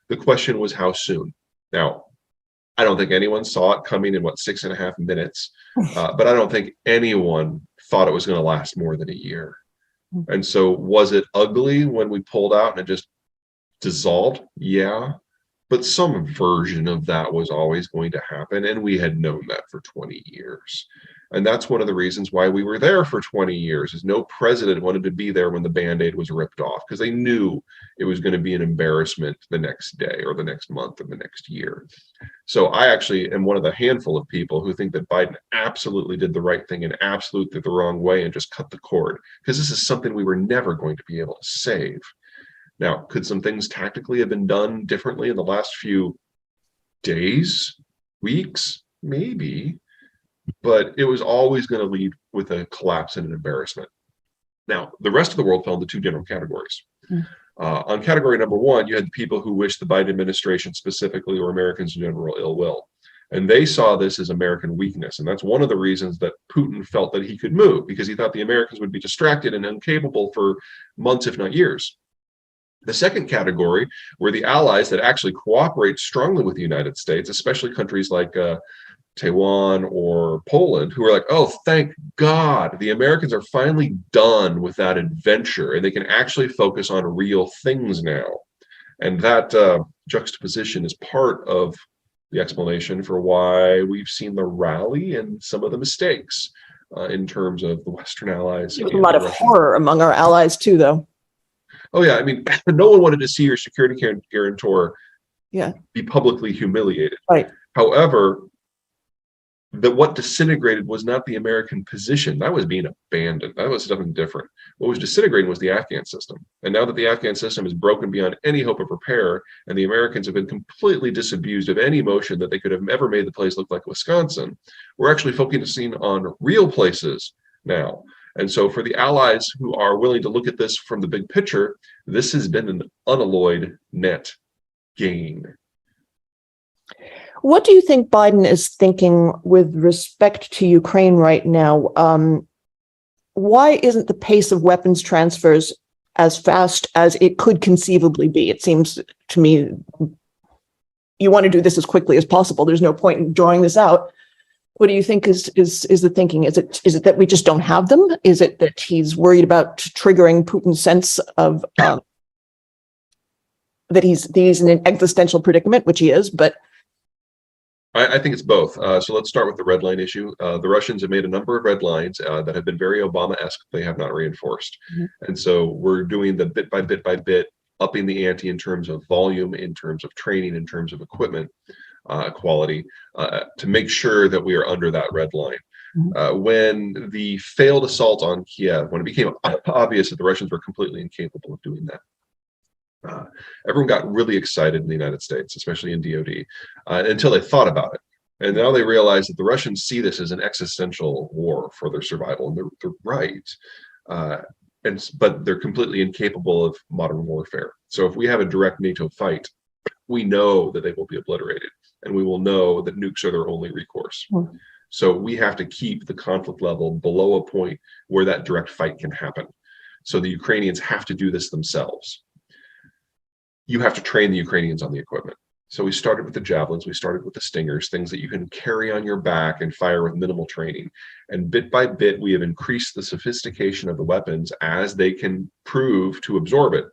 The question was how soon. Now, I don't think anyone saw it coming in, 6.5 minutes, but I don't think anyone thought it was going to last more than a year. And so was it ugly when we pulled out and it just dissolved? Yeah. But some version of that was always going to happen, and we had known that for 20 years. And that's one of the reasons why we were there for 20 years, is no president wanted to be there when the Band-Aid was ripped off, because they knew it was going to be an embarrassment the next day or the next month or the next year. So I actually am one of the handful of people who think that Biden absolutely did the right thing and absolutely the wrong way and just cut the cord, because this is something we were never going to be able to save. Now, could some things tactically have been done differently in the last few days, weeks? Maybe, but it was always going to lead with a collapse and an embarrassment. Now, the rest of the world fell into two general categories. On category number one, you had the people who wished the Biden administration specifically, or Americans in general, ill will. And they saw this as American weakness. And that's one of the reasons that Putin felt that he could move, because he thought the Americans would be distracted and incapable for months, if not years. The second category were the allies that actually cooperate strongly with the United States, especially countries like Taiwan or Poland, who are like, oh, thank God, the Americans are finally done with that adventure and they can actually focus on real things now. And that juxtaposition is part of the explanation for why we've seen the rally and some of the mistakes in terms of the Western allies. There's a lot of horror among our allies too, though. Oh yeah, I mean, no one wanted to see your security guarantor be publicly humiliated. Right. However, what disintegrated was not the American position. That was being abandoned. That was something different. What was disintegrating was the Afghan system. And now that the Afghan system is broken beyond any hope of repair, and the Americans have been completely disabused of any motion that they could have ever made the place look like Wisconsin, we're actually focusing on real places now. And so for the allies who are willing to look at this from the big picture, this has been an unalloyed net gain. What do you think Biden is thinking with respect to Ukraine right now? Why isn't the pace of weapons transfers as fast as it could conceivably be? It seems to me you want to do this as quickly as possible. There's no point in drawing this out. What do you think is the thinking? Is it that we just don't have them? Is it that he's worried about triggering Putin's sense of that he's in an existential predicament, which he is, but I think it's both. So let's start with the red line issue. The Russians have made a number of red lines that have been very Obama-esque. They have not reinforced. And so we're doing the bit by bit, upping the ante in terms of volume, in terms of training, in terms of equipment quality, to make sure that we are under that red line. When the failed assault on Kiev, when it became obvious that the Russians were completely incapable of doing that, everyone got really excited in the United States, especially in DOD, until they thought about it. And now they realize that the Russians see this as an existential war for their survival, and they're right. But they're completely incapable of modern warfare. So if we have a direct NATO fight, we know that they will be obliterated, and we will know that nukes are their only recourse. So we have to keep the conflict level below a point where that direct fight can happen. So the Ukrainians have to do this themselves. You have to train the Ukrainians on the equipment. So we started with the javelins, we started with the stingers, things that you can carry on your back and fire with minimal training. And bit by bit, we have increased the sophistication of the weapons as they can prove to absorb it.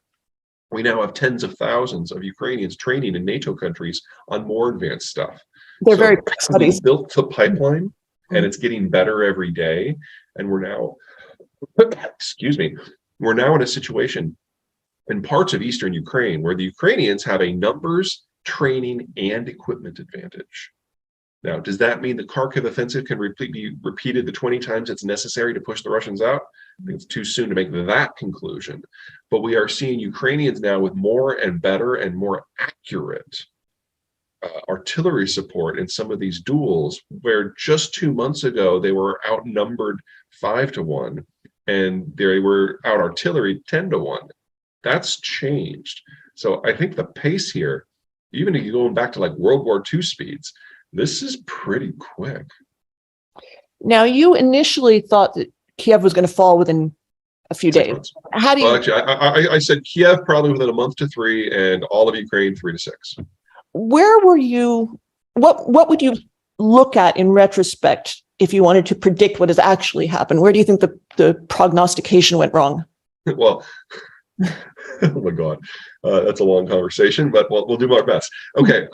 We now have tens of thousands of Ukrainians training in NATO countries on more advanced stuff. They're very studies. We built the pipeline, and it's getting better every day. And we're now, we're now in a situation in parts of eastern Ukraine where the Ukrainians have a numbers, training, and equipment advantage. Now, does that mean the Kharkiv offensive can be repeated the 20 times it's necessary to push the Russians out? I think it's too soon to make that conclusion. But we are seeing Ukrainians now with more and better and more accurate artillery support in some of these duels, where just 2 months ago they were outnumbered 5-1 and they were out artillery 10-1. That's changed. So I think the pace here, even if you're going back to like World War II speeds, this is pretty quick. Now, you initially thought that Kiev was going to fall within a few 6 days. months. How do Well, you, actually, I said Kiev probably within a month to 3, and all of Ukraine 3 to 6. where were you, what would you look at in retrospect if you wanted to predict what has actually happened? Where do you think the prognostication went wrong? Well, oh my God, that's a long conversation, but we'll do our best. Okay,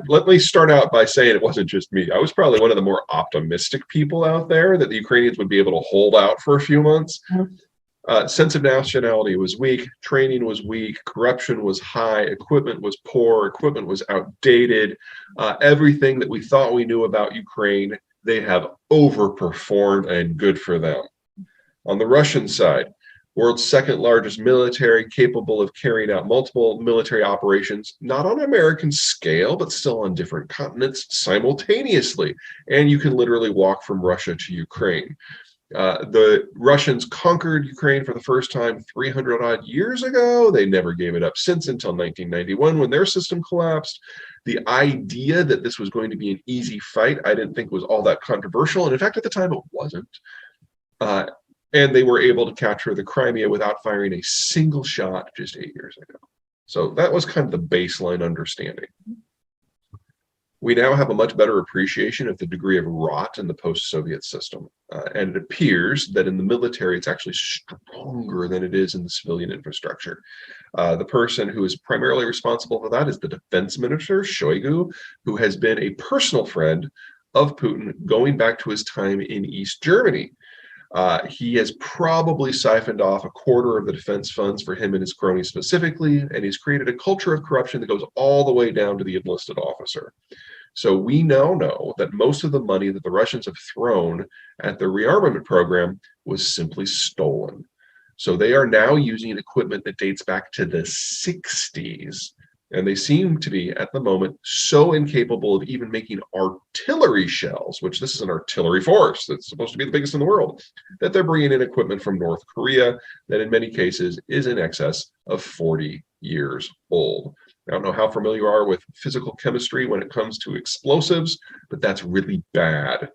let me start out by saying it wasn't just me. I was probably one of the more optimistic people out there that the Ukrainians would be able to hold out for a few months. Sense of nationality was weak, training was weak, corruption was high, equipment was poor, equipment was outdated. Everything that we thought we knew about Ukraine, they have overperformed, and good for them. On the Russian side, world's second largest military, capable of carrying out multiple military operations, not on American scale, but still on different continents simultaneously. And you can literally walk from Russia to Ukraine. The Russians conquered Ukraine for the first time 300 odd years ago. They never gave it up since, until 1991 when their system collapsed. The idea that this was going to be an easy fight, I didn't think was all that controversial. And in fact, at the time, it wasn't. And they were able to capture the Crimea without firing a single shot just 8 years ago. So that was kind of the baseline understanding. We now have a much better appreciation of the degree of rot in the post-Soviet system. And it appears that in the military, it's actually stronger than it is in the civilian infrastructure. The person who is primarily responsible for that is the defense minister, Shoigu, who has been a personal friend of Putin going back to his time in East Germany. He has probably siphoned off a quarter of the defense funds for him and his cronies specifically, and he's created a culture of corruption that goes all the way down to the enlisted officer. So we now know that most of the money that the Russians have thrown at the rearmament program was simply stolen. So they are now using equipment that dates back to the 60s. And they seem to be, at the moment, so incapable of even making artillery shells, which this is an artillery force that's supposed to be the biggest in the world, that they're bringing in equipment from North Korea that in many cases is in excess of 40 years old. I don't know how familiar you are with physical chemistry when it comes to explosives, but that's really bad.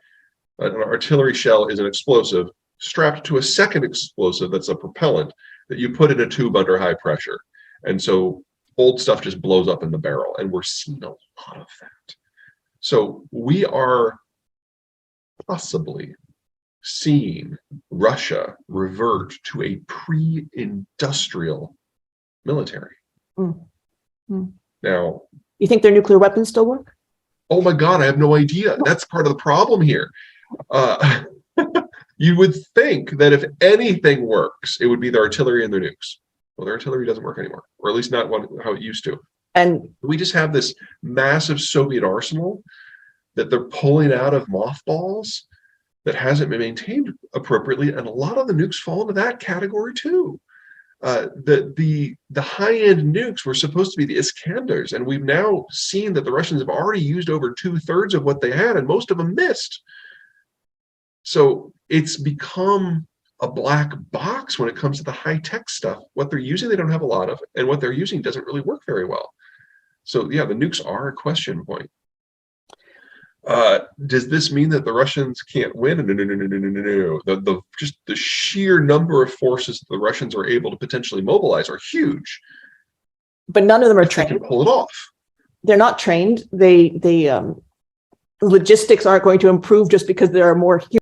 An artillery shell is an explosive strapped to a second explosive that's a propellant that you put in a tube under high pressure. And so old stuff just blows up in the barrel, and we're seeing a lot of that. So we are possibly seeing Russia revert to a pre-industrial military. Now, you think their nuclear weapons still work? Oh my God, I have no idea. That's part of the problem here. You would think that if anything works, it would be their artillery and their nukes. Well, their artillery doesn't work anymore, or at least not how it used to. And we just have this massive Soviet arsenal that they're pulling out of mothballs that hasn't been maintained appropriately, and a lot of the nukes fall into that category too. The high-end nukes were supposed to be the Iskanders, and we've now seen that the Russians have already used over 2/3 of what they had, and most of them missed. So it's become a black box when it comes to the high-tech stuff. What they're using, they don't have a lot of, and what they're using doesn't really work very well. So yeah, the nukes are a question point. Does this mean that the Russians can't win? No. Just the sheer number of forces that the Russians are able to potentially mobilize are huge. But none of them are They trained. can pull it off. They're not trained. Logistics aren't going to improve just because there are more